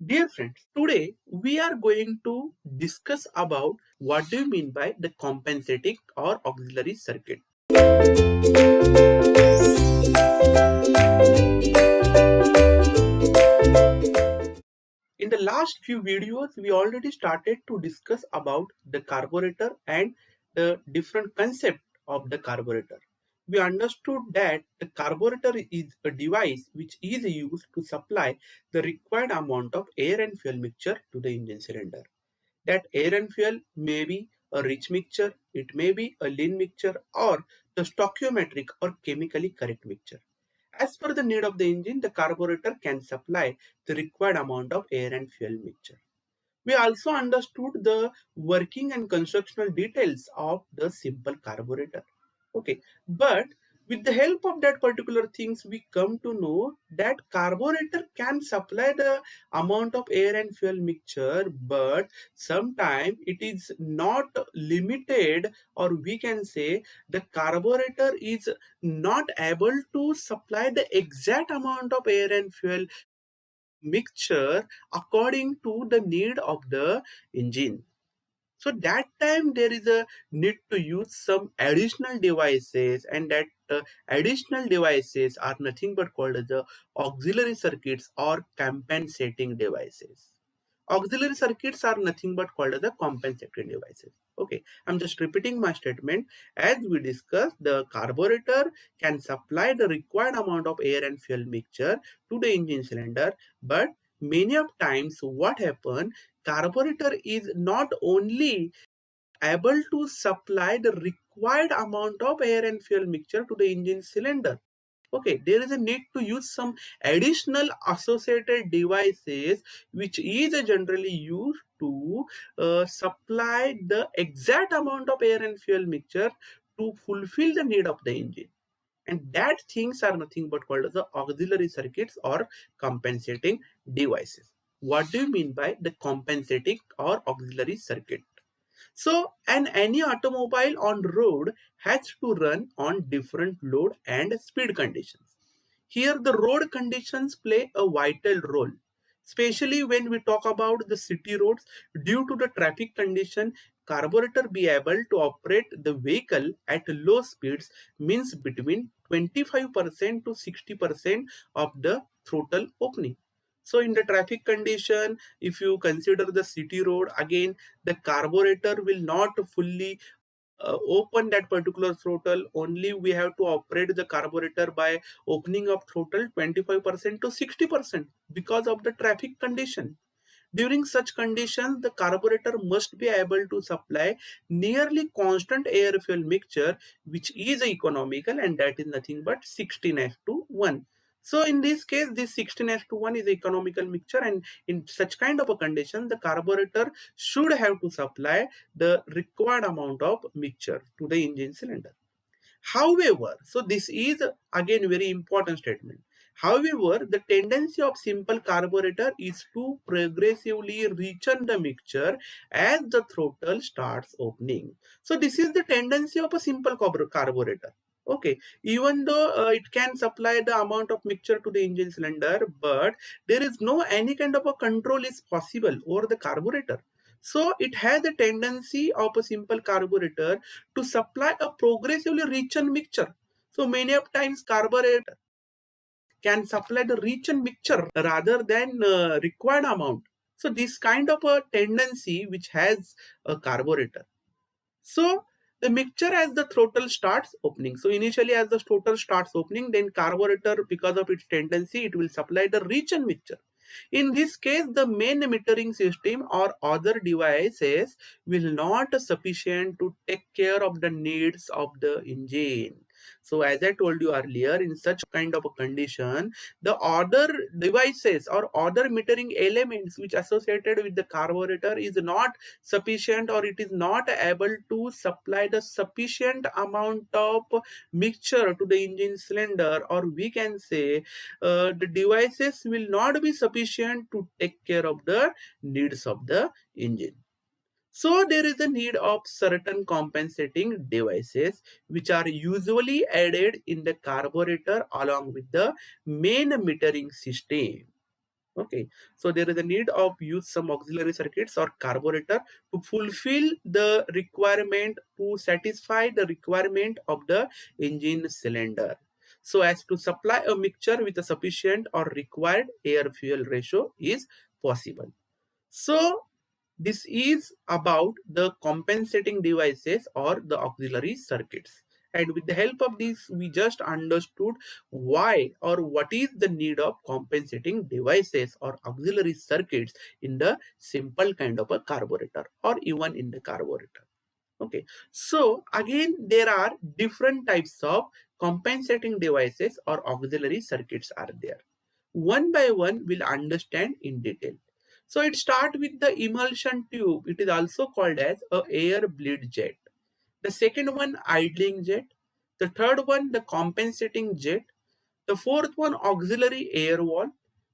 Dear friends, today we are going to discuss about what do you mean by the compensating or auxiliary circuit. In the last few videos, we already started to discuss about the carburetor and the different concept of the carburetor. We understood that the carburetor is a device which is used to supply the required amount of air and fuel mixture to the engine cylinder. That air and fuel may be a rich mixture, it may be a lean mixture, or the stoichiometric or chemically correct mixture. As per the need of the engine, the carburetor can supply the required amount of air and fuel mixture. We also understood the working and constructional details of the simple carburetor. Okay, but with the help of that particular things, we come to know that carburetor can supply the amount of air and fuel mixture, but sometimes it is not limited, or we can say the carburetor is not able to supply the exact amount of air and fuel mixture according to the need of the engine. So that time there is a need to use some additional devices, and that additional devices are nothing but called as the auxiliary circuits or compensating devices. Auxiliary circuits are nothing but called as the compensating devices. Okay, I'm just repeating my statement. As we discussed, the carburetor can supply the required amount of air and fuel mixture to the engine cylinder, but many of times what happen, carburetor is not only able to supply the required amount of air and fuel mixture to the engine cylinder. Okay, there is a need to use some additional associated devices which is generally used to supply the exact amount of air and fuel mixture to fulfill the need of the engine, and that things are nothing but called as the auxiliary circuits or compensating devices. What do you mean by the compensating or auxiliary circuit? So, any automobile on road has to run on different load and speed conditions. Here, the road conditions play a vital role, especially when we talk about the city roads. Due to the traffic condition, carburetor be able to operate the vehicle at low speeds means between 25% to 60% of the throttle opening. So in the traffic condition, if you consider the city road, again the carburetor will not fully open that particular throttle. Only we have to operate the carburetor by opening of throttle 25% to 60% because of the traffic condition. During such conditions, the carburetor must be able to supply nearly constant air fuel mixture, which is economical, and that is nothing but 16 to 1. So in this case, this 16 to 1 is economical mixture, and in such kind of a condition, the carburetor should have to supply the required amount of mixture to the engine cylinder. However, so this is again very important statement. However, the tendency of simple carburetor is to progressively reachen the mixture as the throttle starts opening. So this is the tendency of a simple carburetor. Okay, even though it can supply the amount of mixture to the engine cylinder, but there is no any kind of a control is possible over the carburetor. So it has a tendency of a simple carburetor to supply a progressively richer mixture. So many of times carburetor can supply the richer mixture rather than required amount. So this kind of a tendency which has a carburetor. So the mixture as the throttle starts opening. So initially as the throttle starts opening, then carburetor, because of its tendency, it will supply the richer mixture. In this case, the main metering system or other devices will not sufficient to take care of the needs of the engine. So as I told you earlier, in such kind of a condition, the other devices or other metering elements which associated with the carburetor is not sufficient, or it is not able to supply the sufficient amount of mixture to the engine cylinder, or we can say the devices will not be sufficient to take care of the needs of the engine. So there is a need of certain compensating devices which are usually added in the carburetor along with the main metering system. Okay, so there is a need of use some auxiliary circuits or carburetor to fulfill the requirement, to satisfy the requirement of the engine cylinder, so as to supply a mixture with a sufficient or required air fuel ratio is possible. So this is about the compensating devices or the auxiliary circuits. And with the help of this, we just understood why or what is the need of compensating devices or auxiliary circuits in the simple kind of a carburetor or even in the carburetor. Okay, so again, there are different types of compensating devices or auxiliary circuits are there. One by one, we'll understand in detail. So it starts with the emulsion tube. It is also called as a air bleed jet. The second one, idling jet. The third one, the compensating jet. The fourth one, auxiliary air wall.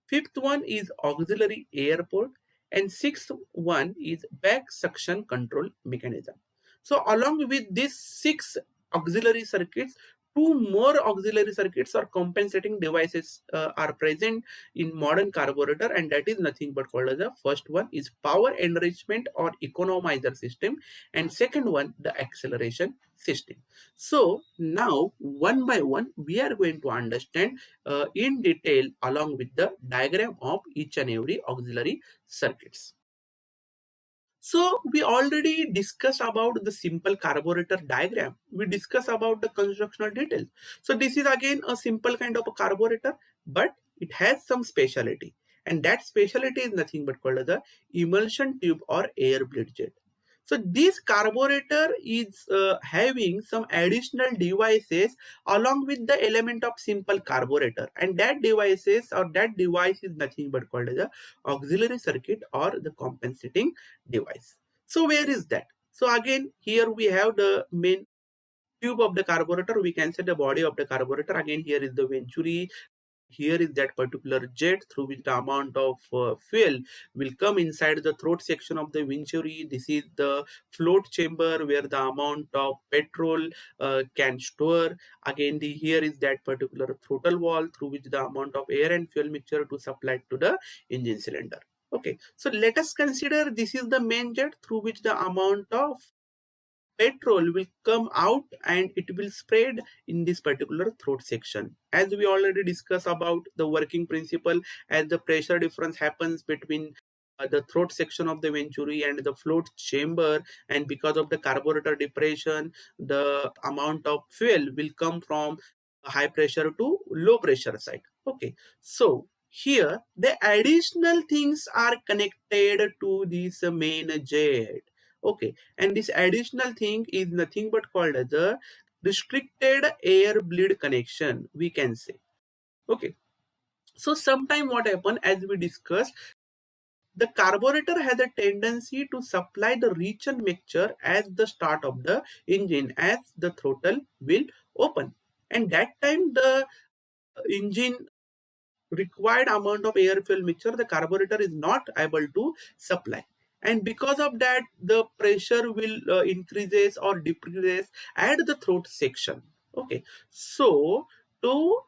Fifth one is auxiliary air port. And sixth one is back suction control mechanism. So along with these six auxiliary circuits, two more auxiliary circuits or compensating devices are present in modern carburetor, and that is nothing but called as the first one is power enrichment or economizer system, and second one the acceleration system. So now one by one we are going to understand in detail along with the diagram of each and every auxiliary circuits. So we already discussed about the simple carburetor diagram. We discussed about the constructional details. So this is again a simple kind of a carburetor, but it has some specialty. And that specialty is nothing but called as the emulsion tube or air bleed jet. So this carburetor is having some additional devices along with the element of simple carburetor, and that devices or that device is nothing but called as a auxiliary circuit or the compensating device. So where is that? So again, here we have the main tube of the carburetor. We can say the body of the carburetor. Again, here is the venturi. Here is that particular jet through which the amount of fuel will come inside the throat section of the venturi. This is the float chamber where the amount of petrol can store. Again, here is that particular throttle valve through which the amount of air and fuel mixture to supply to the engine cylinder. Okay, so let us consider this is the main jet through which the amount of petrol will come out and it will spread in this particular throat section. As we already discussed about the working principle, as the pressure difference happens between the throat section of the venturi and the float chamber, and because of the carburetor depression, the amount of fuel will come from high pressure to low pressure side. Okay, so here the additional things are connected to this main jet. Okay, and this additional thing is nothing but called as a restricted air bleed connection, we can say. Okay, so sometime what happen, as we discussed, the carburetor has a tendency to supply the richer mixture at the start of the engine as the throttle will open, and that time the engine required amount of air fuel mixture the carburetor is not able to supply, and because of that the pressure will increases or decreases at the throat section. Okay, so to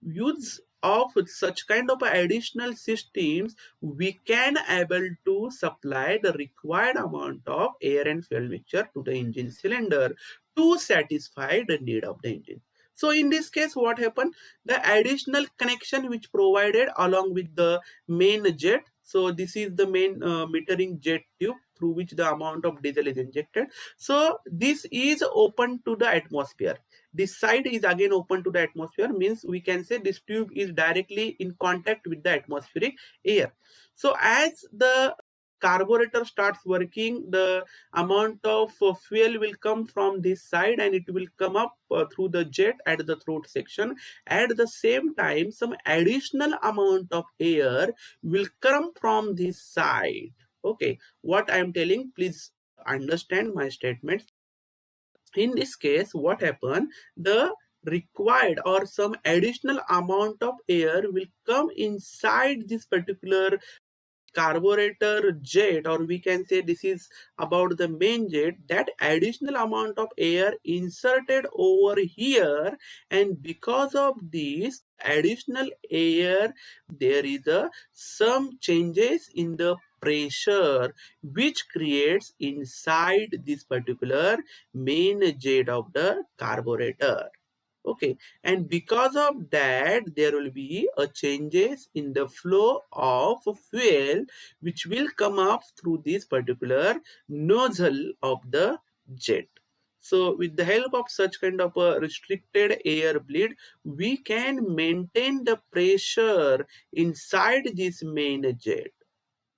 use of such kind of additional systems, we can able to supply the required amount of air and fuel mixture to the engine cylinder to satisfy the need of the engine. So in this case what happened, the additional connection which provided along with the main jet, so this is the main metering jet tube through which the amount of diesel is injected. So this is open to the atmosphere. This side is again open to the atmosphere, means we can say this tube is directly in contact with the atmospheric air. So as the carburetor starts working, the amount of fuel will come from this side and it will come up through the jet at the throat section. At the same time, some additional amount of air will come from this side. Okay, what I am telling, please understand my statement. In this case what happened, the required or some additional amount of air will come inside this particular carburetor jet, or we can say this is about the main jet, that additional amount of air inserted over here, and because of this additional air there is some changes in the pressure which creates inside this particular main jet of the carburetor. Okay, and because of that there will be a changes in the flow of fuel which will come up through this particular nozzle of the jet. So with the help of such kind of a restricted air bleed, we can maintain the pressure inside this main jet.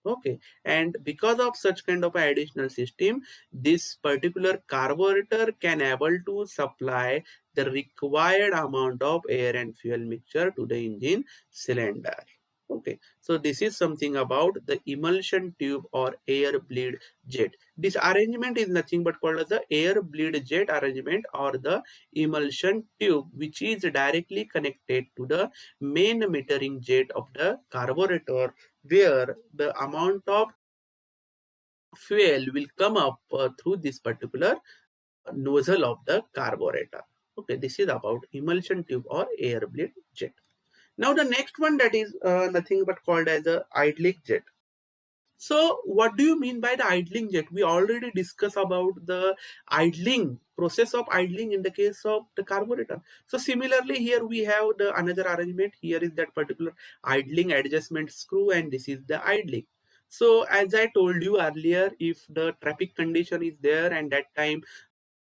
Okay, and because of such kind of additional system, this particular carburetor can able to supply the required amount of air and fuel mixture to the engine cylinder. Okay, so this is something about the emulsion tube or air bleed jet. This arrangement is nothing but called as the air bleed jet arrangement or the emulsion tube, which is directly connected to the main metering jet of the carburetor, where the amount of fuel will come up through this particular nozzle of the carburetor. Okay, this is about emulsion tube or air bleed jet. Now the next one, that is nothing but called as a idling jet. So what do you mean by the idling jet? We already discussed about the idling process of idling in the case of the carburetor. So similarly here we have the another arrangement. Here is that particular idling adjustment screw, and this is the idling. So as I told you earlier, if the traffic condition is there and that time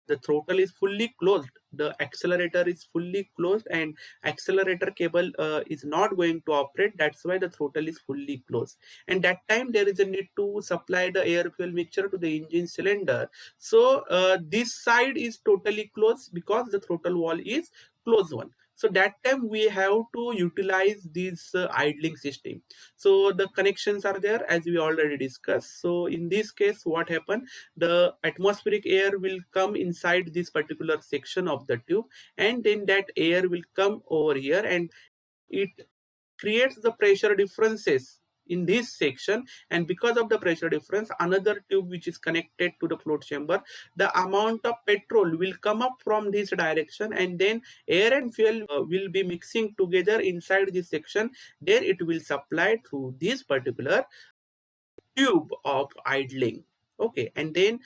the throttle is fully closed, the accelerator is fully closed, and accelerator cable is not going to operate, that's why the throttle is fully closed, and that time there is a need to supply the air fuel mixture to the engine cylinder. So this side is totally closed because the throttle wall is closed one. So that time we have to utilize this idling system. So the connections are there as we already discussed. So in this case what happened, the atmospheric air will come inside this particular section of the tube, and then that air will come over here and it creates the pressure differences in this section, and because of the pressure difference, another tube which is connected to the float chamber, the amount of petrol will come up from this direction, and then air and fuel will be mixing together inside this section. There it will supply through this particular tube of idling. Okay, and then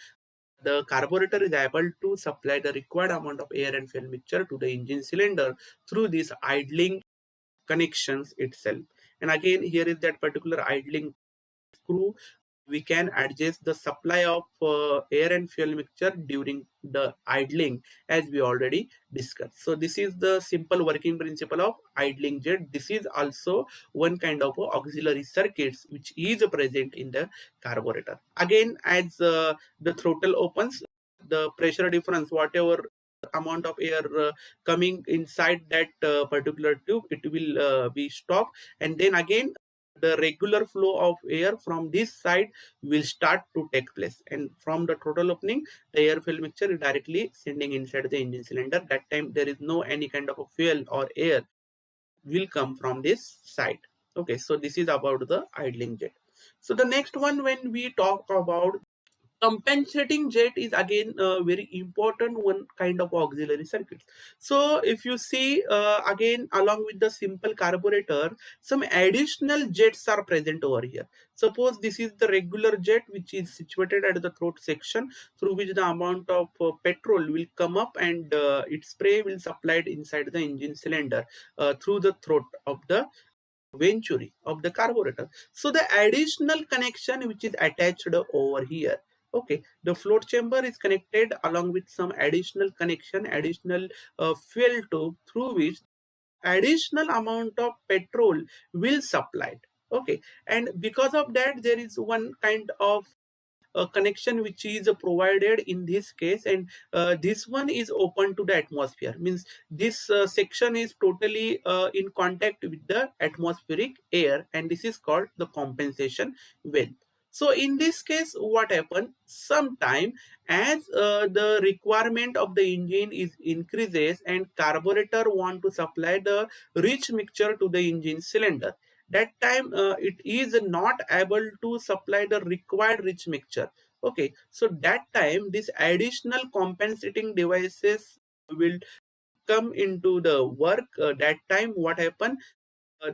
the carburetor is able to supply the required amount of air and fuel mixture to the engine cylinder through this idling connections itself. And again here is that particular idling screw. We can adjust the supply of air and fuel mixture during the idling as we already discussed. So this is the simple working principle of idling jet. This is also one kind of auxiliary circuits which is present in the carburetor. Again, as the throttle opens, the pressure difference, whatever amount of air coming inside that particular tube, it will be stopped, and then again the regular flow of air from this side will start to take place, and from the throttle opening the air fuel mixture is directly sending inside the engine cylinder. That time there is no any kind of a fuel or air will come from this side. Okay, so this is about the idling jet. So the next one, when we talk about compensating jet, is again a very important one kind of auxiliary circuit. So if you see again along with the simple carburetor, some additional jets are present over here. Suppose this is the regular jet which is situated at the throat section, through which the amount of petrol will come up, and its spray will supplied inside the engine cylinder through the throat of the venturi of the carburetor. So the additional connection which is attached over here, okay, the float chamber is connected along with some additional connection, additional fuel tube, through which additional amount of petrol will supplied. Okay, and because of that there is one kind of a connection which is provided in this case, and this one is open to the atmosphere, means this section is totally in contact with the atmospheric air, and this is called the compensation valve. So in this case what happened, sometime as the requirement of the engine is increases and carburetor want to supply the rich mixture to the engine cylinder, that time it is not able to supply the required rich mixture. Okay, so that time this additional compensating devices will come into the work. That time what happen,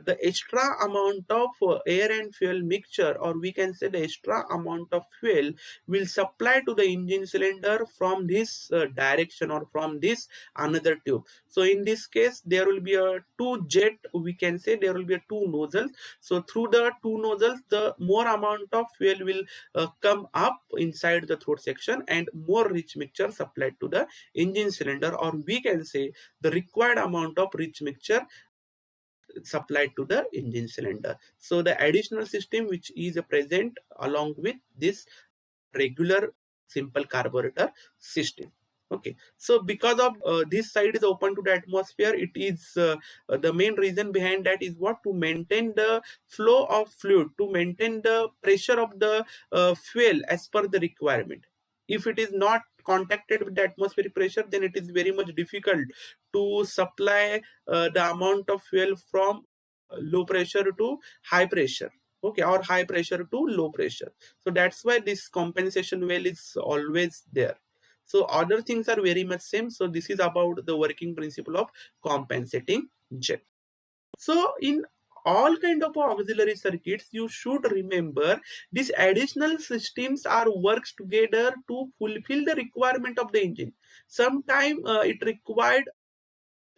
the extra amount of air and fuel mixture, or we can say the extra amount of fuel, will supply to the engine cylinder from this direction or from this another tube. So in this case there will be a two jet, we can say there will be a two nozzles. So through the two nozzles the more amount of fuel will come up inside the throat section and more rich mixture supplied to the engine cylinder, or we can say the required amount of rich mixture supplied to the engine cylinder. So the additional system which is present along with this regular simple carburetor system. Okay, so because of this side is open to the atmosphere, it is the main reason behind that is what, to maintain the flow of fluid, to maintain the pressure of the fuel as per the requirement. If it is not contacted with the atmospheric pressure, then it is very much difficult to supply the amount of fuel from low pressure to high pressure. Okay, or high pressure to low pressure. So that's why this compensation well is always there. So other things are very much same. So this is about the working principle of compensating jet. So in all kind of auxiliary circuits, you should remember these additional systems are works together to fulfill the requirement of the engine. Sometime it required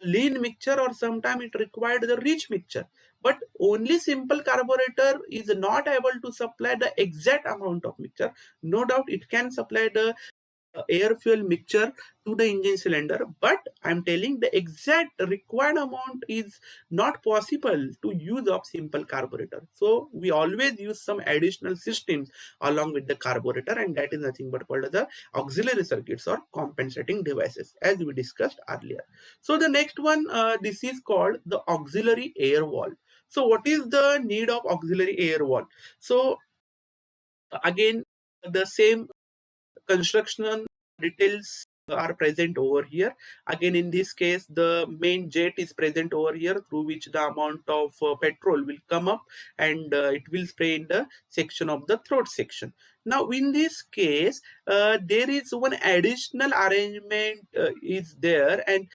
lean mixture, or sometimes it required the rich mixture, but only simple carburetor is not able to supply the exact amount of mixture. No doubt it can supply the air fuel mixture to the engine cylinder, but I'm telling the exact required amount is not possible to use of simple carburetor. So we always use some additional systems along with the carburetor, and that is nothing but called as the auxiliary circuits or compensating devices, as we discussed earlier. So the next one, this is called the auxiliary air valve. So what is the need of auxiliary air valve? So again, the same construction details are present over here. Again, in this case, the main jet is present over here, through which the amount of petrol will come up, and it will spray in the section of the throat section. Now in this case, there is one additional arrangement is there, and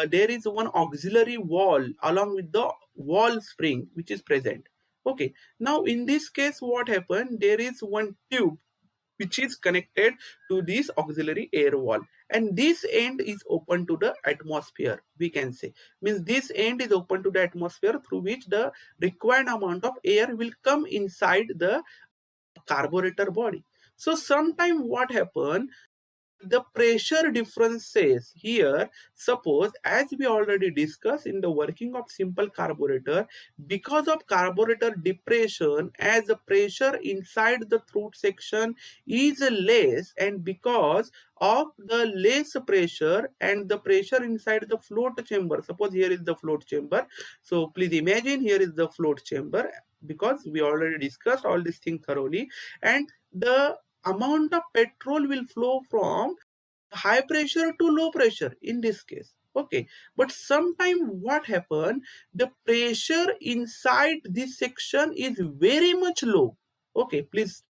there is one auxiliary wall along with the wall spring which is present. Okay, now in this case what happened, there is one tube which is connected to this auxiliary air wall, and this end is open to the atmosphere, we can say. Means this end is open to the atmosphere, through which the required amount of air will come inside the carburetor body. So sometime what happen, the pressure differences here, suppose as we already discussed in the working of simple carburetor, because of carburetor depression, as the pressure inside the throat section is less, and because of the less pressure and the pressure inside the float chamber, suppose here is the float chamber. So please imagine here is the float chamber, because we already discussed all these things thoroughly, and the amount of petrol will flow from high pressure to low pressure in this case. Okay, but sometime what happen, the pressure inside this section is very much low. Okay, please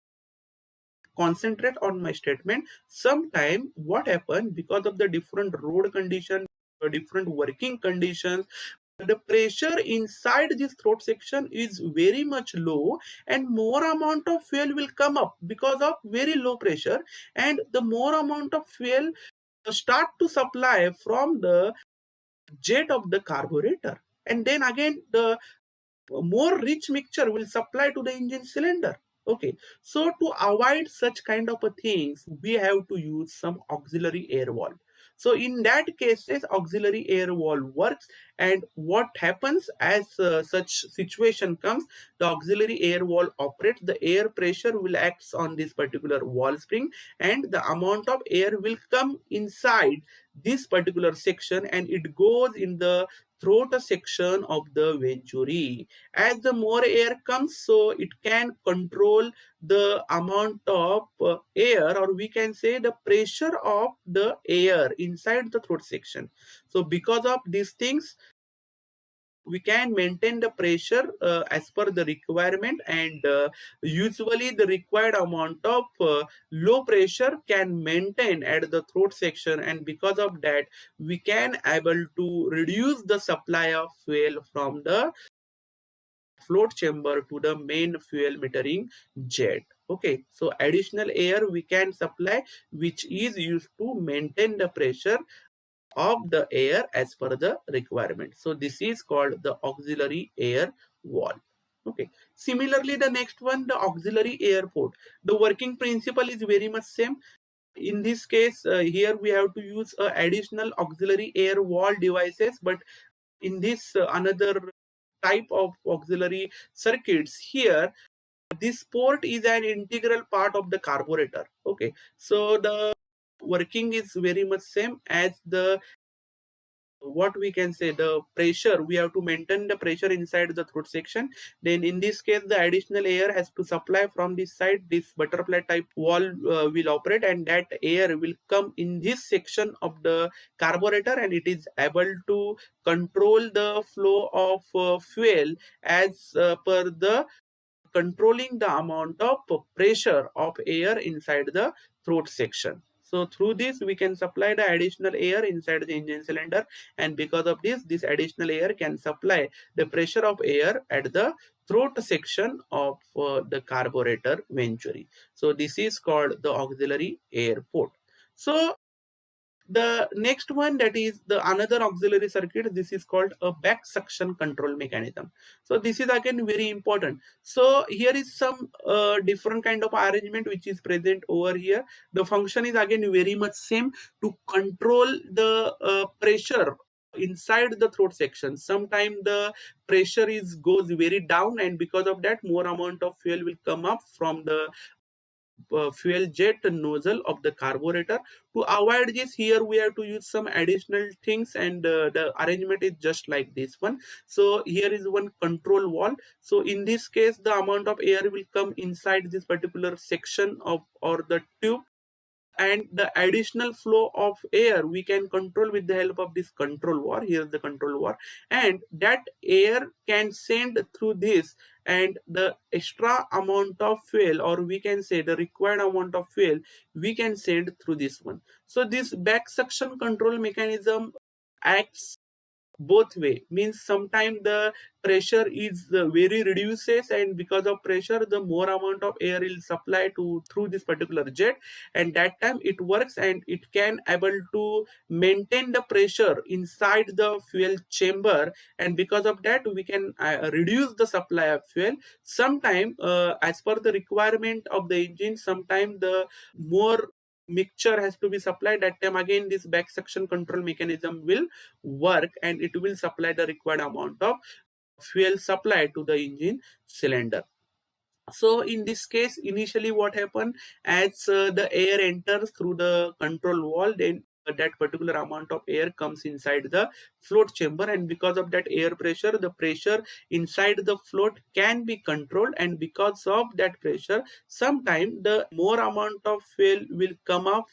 concentrate on my statement. Sometime what happen, because of the different road condition, different working conditions, the pressure inside this throat section is very much low, and more amount of fuel will come up because of very low pressure, and the more amount of fuel start to supply from the jet of the carburetor, and then again the more rich mixture will supply to the engine cylinder. Okay, so to avoid such kind of a things, we have to use some auxiliary air valve. So in that cases, auxiliary air valve works, and what happens as such situation comes, the auxiliary air valve operates, the air pressure will act on this particular valve spring, and the amount of air will come inside this particular section, and it goes in the throat section of the venturi. As the more air comes, so it can control the amount of air, or we can say the pressure of the air inside the throat section. So because of these things, we can maintain the pressure as per the requirement, and usually the required amount of low pressure can maintain at the throat section, and because of that we can able to reduce the supply of fuel from the float chamber to the main fuel metering jet. Okay, so additional air we can supply, which is used to maintain the pressure of the air as per the requirement. So this is called the auxiliary air valve. Okay. Similarly, the next one, the auxiliary air port. The working principle is very much same. In this case, here we have to use additional auxiliary air valve devices, but in this another type of auxiliary circuits here, this port is an integral part of the carburetor. Okay, so the working is very much same as the, what we can say, the pressure. We have to maintain the pressure inside the throat section. Then in this case the additional air has to supply from this side. This butterfly type valve will operate, and that air will come in this section of the carburetor, and it is able to control the flow of fuel as per the controlling the amount of pressure of air inside the throat section. So through this we can supply the additional air inside the engine cylinder, and because of this additional air can supply the pressure of air at the throat section of the carburetor venturi. So this is called the auxiliary air port. So the next one, that is the another auxiliary circuit, this is called a back suction control mechanism. So this is again very important. So here is some different kind of arrangement which is present over here. The function is again very much same, to control the pressure inside the throat section. Sometimes the pressure is goes very down, and because of that more amount of fuel will come up from the fuel jet nozzle of the carburetor. To avoid this, here we have to use some additional things, and the arrangement is just like this one. So here is one control valve. So in this case the amount of air will come inside this particular section of, or the tube, and the additional flow of air we can control with the help of this control valve. Here is the control valve, and that air can send through this, and the extra amount of fuel, or we can say the required amount of fuel, we can send through this one. So this back suction control mechanism acts both way, means sometimes the pressure is very reduces, and because of pressure the more amount of air will supply to through this particular jet, and that time it works, and it can able to maintain the pressure inside the fuel chamber, and because of that we can reduce the supply of fuel. Sometime as per the requirement of the engine, sometime the more mixture has to be supplied. That time again this back suction control mechanism will work, and it will supply the required amount of fuel supply to the engine cylinder. So in this case initially what happened, as the air enters through the control valve, then that particular amount of air comes inside the float chamber, and because of that air pressure, the pressure inside the float can be controlled, and because of that pressure sometime the more amount of fuel will come up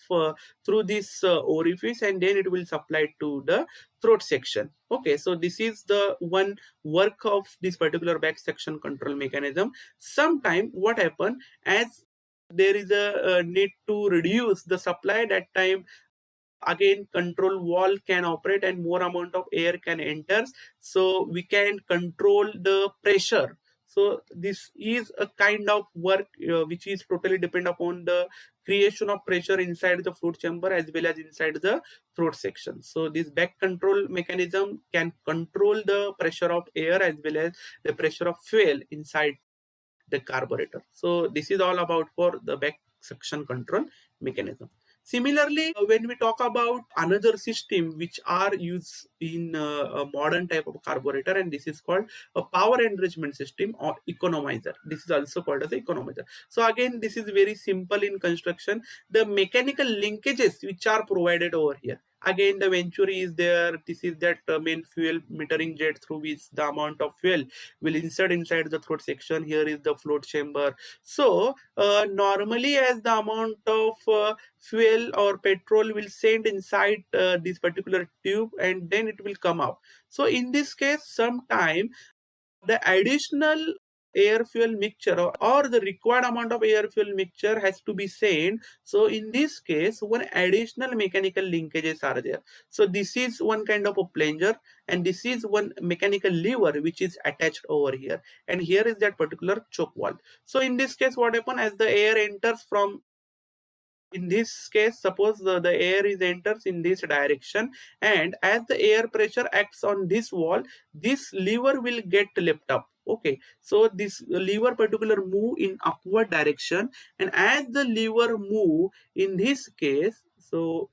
through this orifice, and then it will supply to the throat section. Okay, so this is the one work of this particular back suction control mechanism. Sometime what happen, as there is a need to reduce the supply, that time again control valve can operate and more amount of air can enter, so we can control the pressure. So this is a kind of work which is totally depend upon the creation of pressure inside the float chamber as well as inside the throat section. So this back control mechanism can control the pressure of air as well as the pressure of fuel inside the carburetor. So this is all about for the back suction control mechanism. Similarly, when we talk about another system which are used in a modern type of carburetor, and this is called a power enrichment system or economizer. This is also called as economizer. So again, this is very simple in construction. The mechanical linkages which are provided over here, Again, the venturi is there. This is that main fuel metering jet through which the amount of fuel will insert inside the throat section. Here is the float chamber. So normally, as the amount of fuel or petrol will send inside this particular tube, and then it will come out. So in this case, sometime the additional air fuel mixture, or the required amount of air fuel mixture has to be sent. So in this case, one additional mechanical linkages are there. So this is one kind of a plunger, and this is one mechanical lever which is attached over here, and here is that particular choke valve. So in this case, what happens, as the air enters from, in this case, suppose the air is enters in this direction, and as the air pressure acts on this wall, this lever will get lift up. Okay, so this lever particular move in upward direction, and as the lever move in this case, so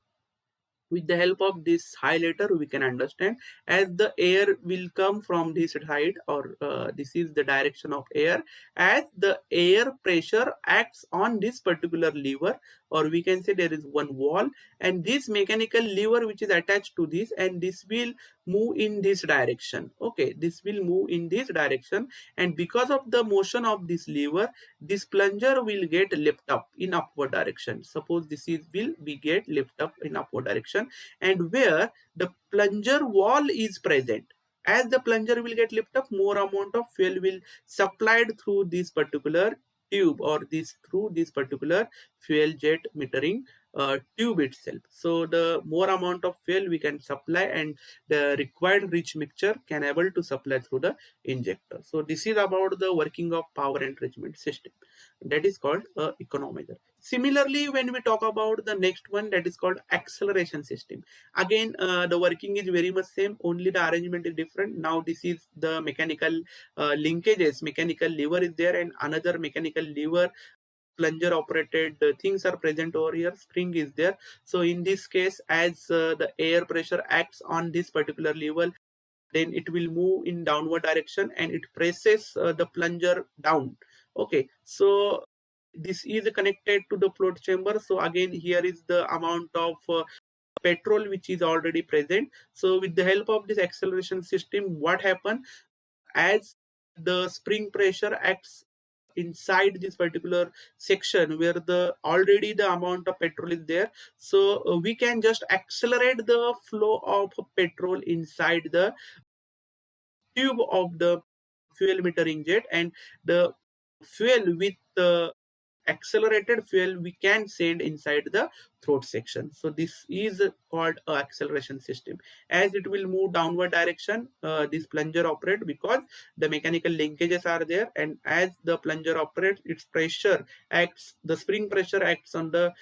with the help of this highlighter we can understand, as the air will come from this side, or this is the direction of air, as the air pressure acts on this particular lever, or we can say there is one wall, and this mechanical lever which is attached to this, and this will move in this direction. Okay, this will move in this direction, and because of the motion of this lever, this plunger will get lift up in upward direction. Suppose this is will be get lift up in upward direction, and where the plunger wall is present, as the plunger will get lift up, more amount of fuel will supplied through this particular tube, or this through this particular fuel jet metering tube itself. So the more amount of fuel we can supply, and the required rich mixture can able to supply through the injector. So this is about the working of power enrichment system, that is called economizer. Similarly, when we talk about the next one, that is called acceleration system, again the working is very much same, only the arrangement is different. Now this is the mechanical linkages, mechanical lever is there, and another mechanical lever plunger operated things are present over here, spring is there. So in this case, as the air pressure acts on this particular lever, then it will move in downward direction, and it presses the plunger down. Okay, so this is connected to the float chamber. So again, here is the amount of petrol which is already present. So with the help of this acceleration system, what happens, as the spring pressure acts inside this particular section where the already the amount of petrol is there, so we can just accelerate the flow of petrol inside the tube of the fuel metering jet, and the fuel with the accelerated fuel we can send inside the throat section. So this is called a acceleration system. As it will move downward direction, this plunger operate because the mechanical linkages are there, and as the plunger operates, its pressure acts, the spring pressure acts on the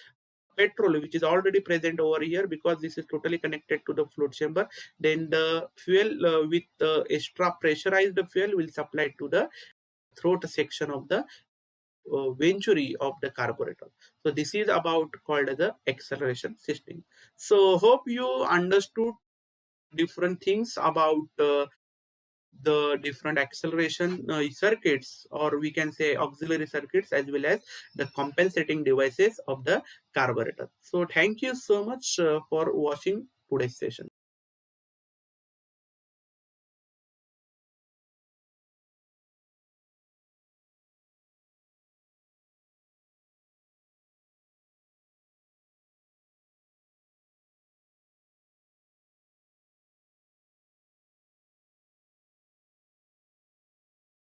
petrol which is already present over here, because this is totally connected to the float chamber. Then the fuel with extra pressurized fuel will supply to the throat section of the venturi of the carburetor. So this is about called as the acceleration system. So hope you understood different things about the different acceleration circuits, or we can say auxiliary circuits, as well as the compensating devices of the carburetor. So thank you so much for watching today's session.